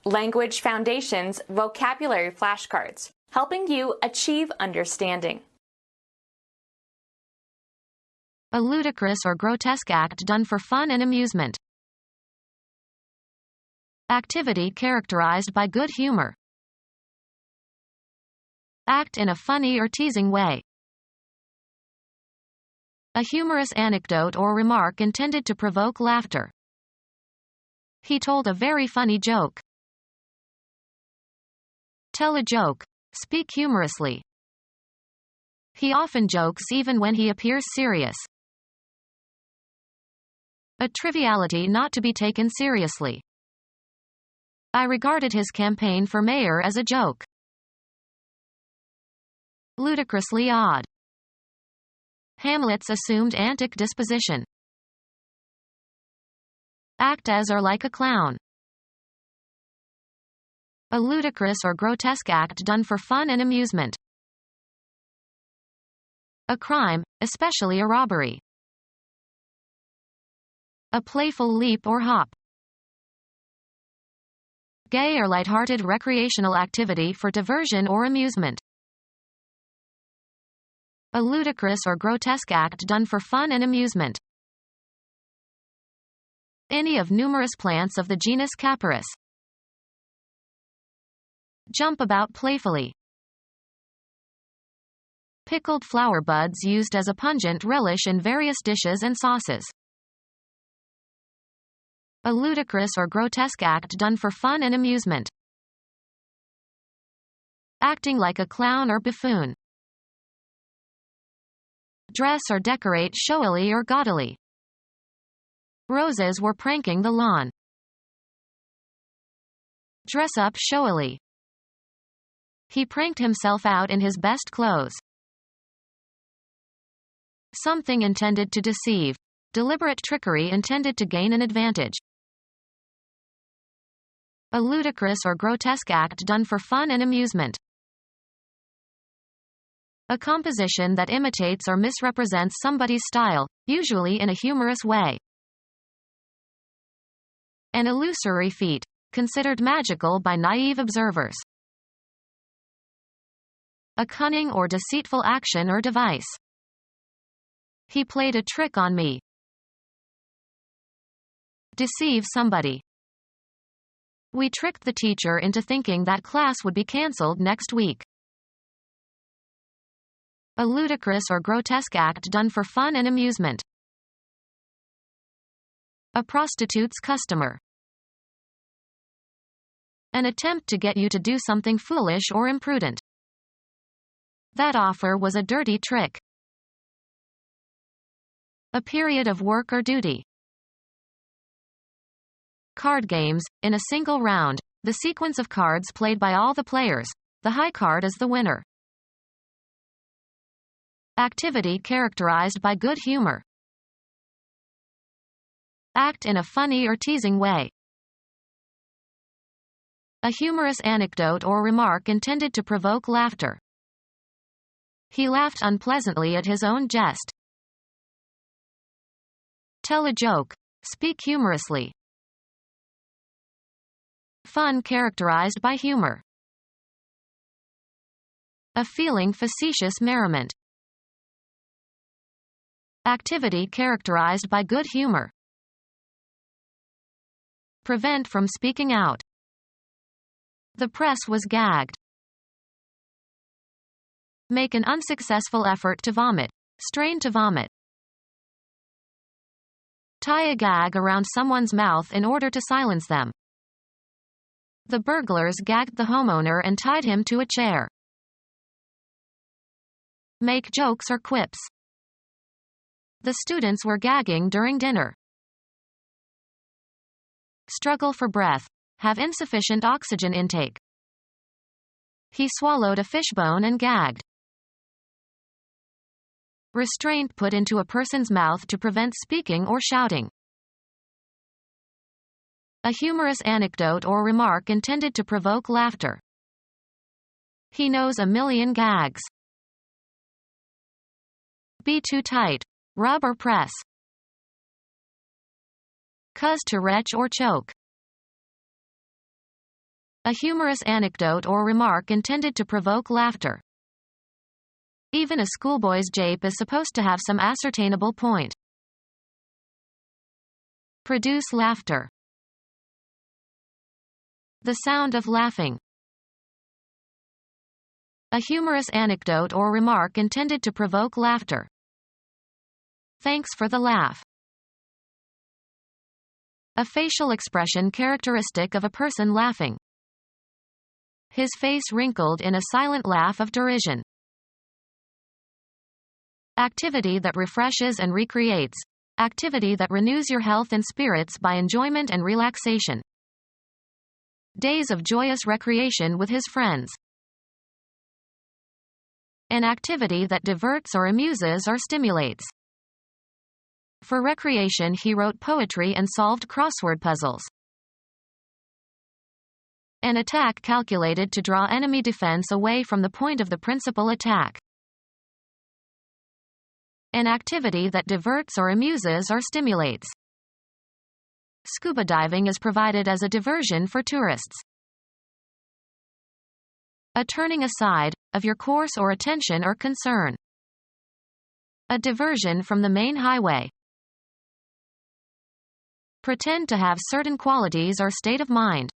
Language Foundations Vocabulary Flashcards, helping you achieve understanding. A ludicrous or grotesque act done for fun and amusement. Activity characterized by good humor. Act in a funny or teasing way. A humorous anecdote or remark intended to provoke laughter. He told a very funny joke. Tell a joke. Speak humorously. He often jokes even when he appears serious. A triviality not to be taken seriously. I regarded his campaign for mayor as a joke. Ludicrously odd. Hamlet's assumed antic disposition. Act as or like a clown. A ludicrous or grotesque act done for fun and amusement. A crime, especially a robbery. A playful leap or hop. Gay or lighthearted recreational activity for diversion or amusement. A ludicrous or grotesque act done for fun and amusement. Any of numerous plants of the genus Capparis. Jump about playfully. Pickled flower buds used as a pungent relish in various dishes and sauces. A ludicrous or grotesque act done for fun and amusement. Acting like a clown or buffoon. Dress or decorate showily or gaudily. Roses were pranking the lawn. Dress up showily. He pranked himself out in his best clothes. Something intended to deceive. Deliberate trickery intended to gain an advantage. A ludicrous or grotesque act done for fun and amusement. A composition that imitates or misrepresents somebody's style, usually in a humorous way. An illusory feat, considered magical by naive observers. A cunning or deceitful action or device. He played a trick on me. Deceive somebody. We tricked the teacher into thinking that class would be cancelled next week. A ludicrous or grotesque act done for fun and amusement. A prostitute's customer. An attempt to get you to do something foolish or imprudent. That offer was a dirty trick. A period of work or duty. Card games, in a single round, the sequence of cards played by all the players. The high card is the winner. Activity characterized by good humor. Act in a funny or teasing way. A humorous anecdote or remark intended to provoke laughter. He laughed unpleasantly at his own jest. Tell a joke. Speak humorously. Fun characterized by humor. A feeling facetious merriment. Activity characterized by good humor. Prevent from speaking out. The press was gagged. Make an unsuccessful effort to vomit. Strain to vomit. Tie a gag around someone's mouth in order to silence them. The burglars gagged the homeowner and tied him to a chair. Make jokes or quips. The students were gagging during dinner. Struggle for breath. Have insufficient oxygen intake. He swallowed a fishbone and gagged. Restraint put into a person's mouth to prevent speaking or shouting. A humorous anecdote or remark intended to provoke laughter. He knows a million gags. Be too tight. Rub or press. Cause to retch or choke. A humorous anecdote or remark intended to provoke laughter. Even a schoolboy's jape is supposed to have some ascertainable point. Produce laughter. The sound of laughing. A humorous anecdote or remark intended to provoke laughter. Thanks for the laugh. A facial expression characteristic of a person laughing. His face wrinkled in a silent laugh of derision. Activity that refreshes and recreates. Activity that renews your health and spirits by enjoyment and relaxation. Days of joyous recreation with his friends. An activity that diverts or amuses or stimulates. For recreation he wrote poetry and solved crossword puzzles. An attack calculated to draw enemy defense away from the point of the principal attack. An activity that diverts or amuses or stimulates. Scuba diving is provided as a diversion for tourists. A turning aside, of your course or attention or concern. A diversion from the main highway. Pretend to have certain qualities or state of mind.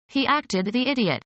He acted the idiot.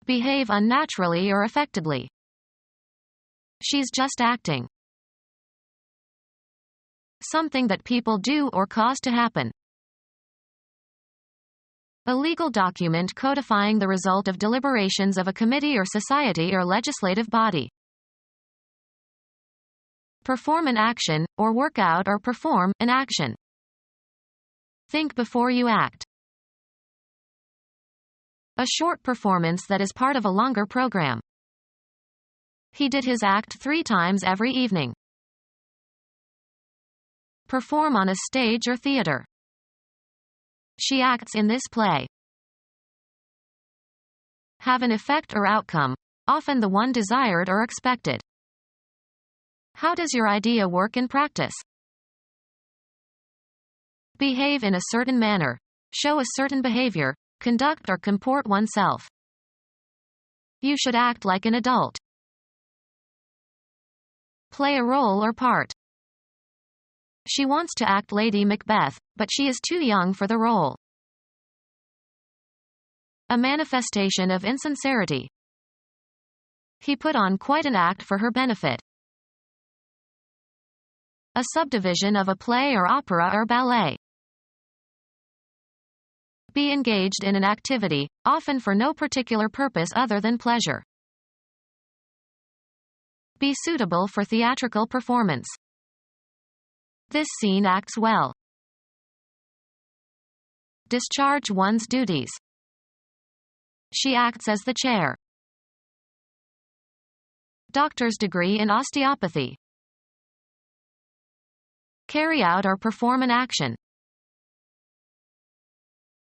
Behave unnaturally or affectedly. She's just acting. Something that people do or cause to happen. A legal document codifying the result of deliberations of a committee or society or legislative body. Perform an action, or work out or perform an action. Think before you act. A short performance that is part of a longer program. He did his act 3 times every evening. Perform on a stage or theater. She acts in this play. Have an effect or outcome, often the one desired or expected. How does your idea work in practice? Behave in a certain manner. Show a certain behavior, conduct or comport oneself. You should act like an adult. Play a role or part. She wants to act Lady Macbeth, but she is too young for the role. A manifestation of insincerity. He put on quite an act for her benefit. A subdivision of a play or opera or ballet. Be engaged in an activity, often for no particular purpose other than pleasure. Be suitable for theatrical performance. This scene acts well. Discharge one's duties. She acts as the chair. Doctor's degree in osteopathy. Carry out or perform an action.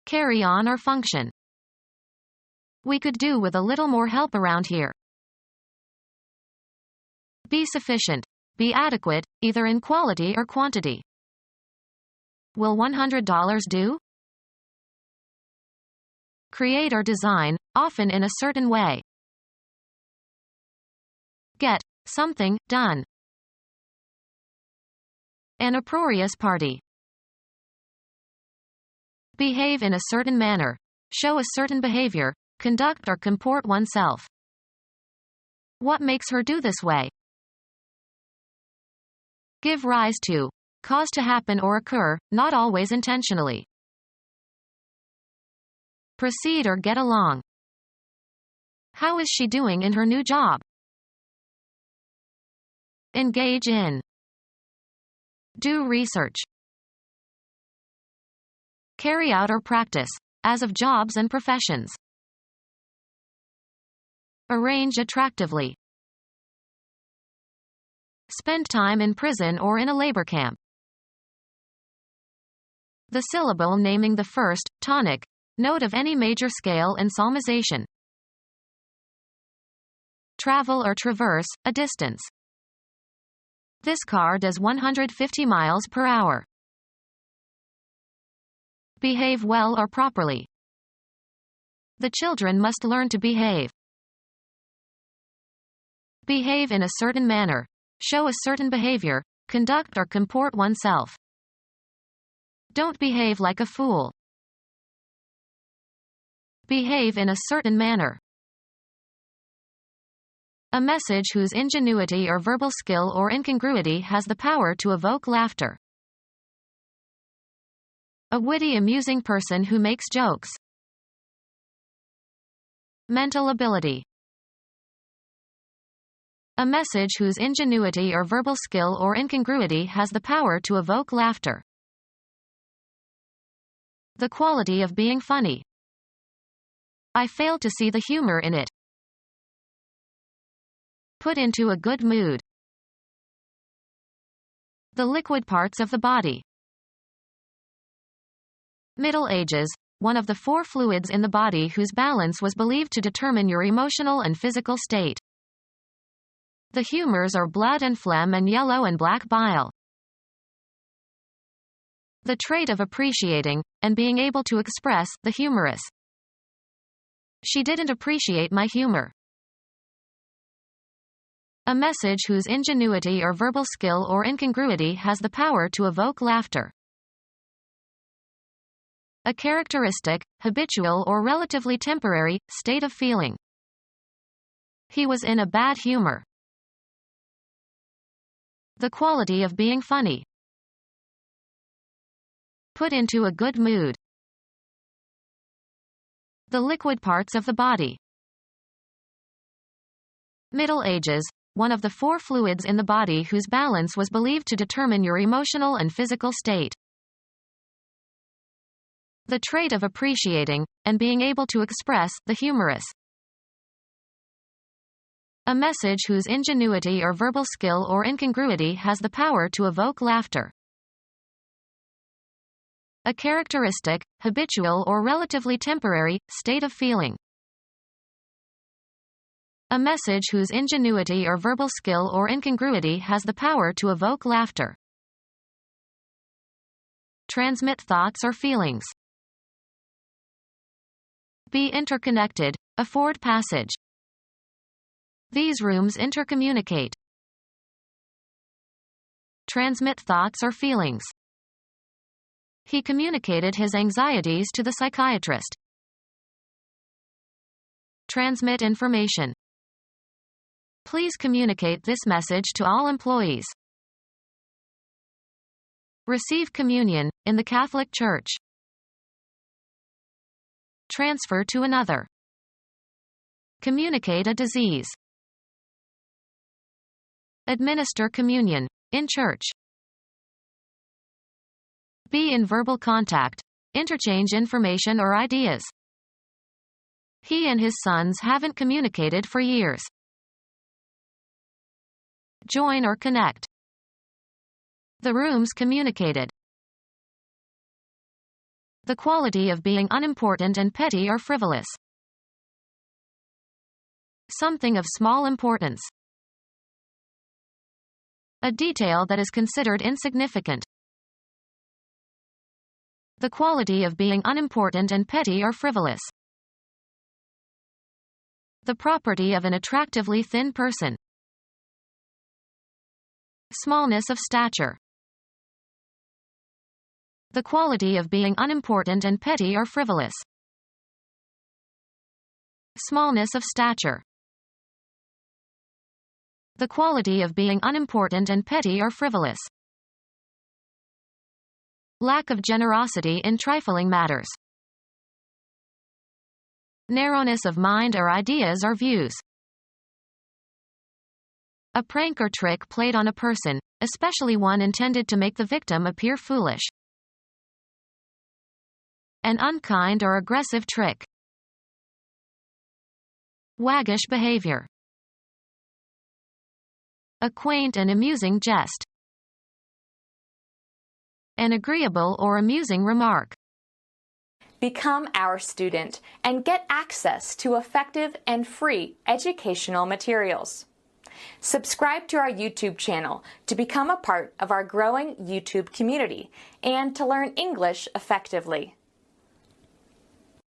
Carry on or function. We could do with a little more help around here. Be sufficient. Be adequate, either in quality or quantity. Will $100 do? Create or design, often in a certain way. Get something done. An uproarious party. Behave in a certain manner. Show a certain behavior, conduct or comport oneself. What makes her do this way? Give rise to. Cause to happen or occur, not always intentionally. Proceed or get along. How is she doing in her new job? Engage in. Do research. Carry out or practice, as of jobs and professions. Arrange attractively. Spend time in prison or in a labor camp. The syllable naming the first, tonic, note of any major scale in psalmization. Travel or traverse, a distance. This car does 150 miles per hour. Behave well or properly. The children must learn to behave. Behave in a certain manner. Show a certain behavior, conduct or comport oneself. Don't behave like a fool. Behave in a certain manner. A message whose ingenuity or verbal skill or incongruity has the power to evoke laughter. A witty, amusing person who makes jokes. Mental ability. A message whose ingenuity or verbal skill or incongruity has the power to evoke laughter. The quality of being funny. I fail to see the humor in it. Put into a good mood. The liquid parts of the body. Middle Ages, one of the 4 fluids in the body whose balance was believed to determine your emotional and physical state. The humors are blood and phlegm and yellow and black bile. The trait of appreciating, and being able to express, the humorous. She didn't appreciate my humor. A message whose ingenuity or verbal skill or incongruity has the power to evoke laughter. A characteristic, habitual or relatively temporary, state of feeling. He was in a bad humor. The quality of being funny. Put into a good mood. The liquid parts of the body. Middle Ages, one of the 4 fluids in the body whose balance was believed to determine your emotional and physical state. The trait of appreciating, and being able to express, the humorous. A message whose ingenuity or verbal skill or incongruity has the power to evoke laughter. A characteristic, habitual or relatively temporary, state of feeling. A message whose ingenuity or verbal skill or incongruity has the power to evoke laughter. Transmit thoughts or feelings. Be interconnected, afford passage. These rooms intercommunicate. Transmit thoughts or feelings. He communicated his anxieties to the psychiatrist. Transmit information. Please communicate this message to all employees. Receive communion, in the Catholic Church. Transfer to another. Communicate a disease. Administer communion, in church. Be in verbal contact. Interchange information or ideas. He and his sons haven't communicated for years. Join or connect. The rooms communicated. The quality of being unimportant and petty or frivolous. Something of small importance. A detail that is considered insignificant. The quality of being unimportant and petty or frivolous. The property of an attractively thin person. Smallness of stature. The quality of being unimportant and petty or frivolous. Smallness of stature. The quality of being unimportant and petty or frivolous. Lack of generosity in trifling matters. Narrowness of mind or ideas or views. A prank or trick played on a person, especially one intended to make the victim appear foolish. An unkind or aggressive trick. Waggish behavior. A quaint and amusing jest. An agreeable or amusing remark. Become our student and get access to effective and free educational materials. Subscribe to our YouTube channel to become a part of our growing YouTube community and to learn English effectively.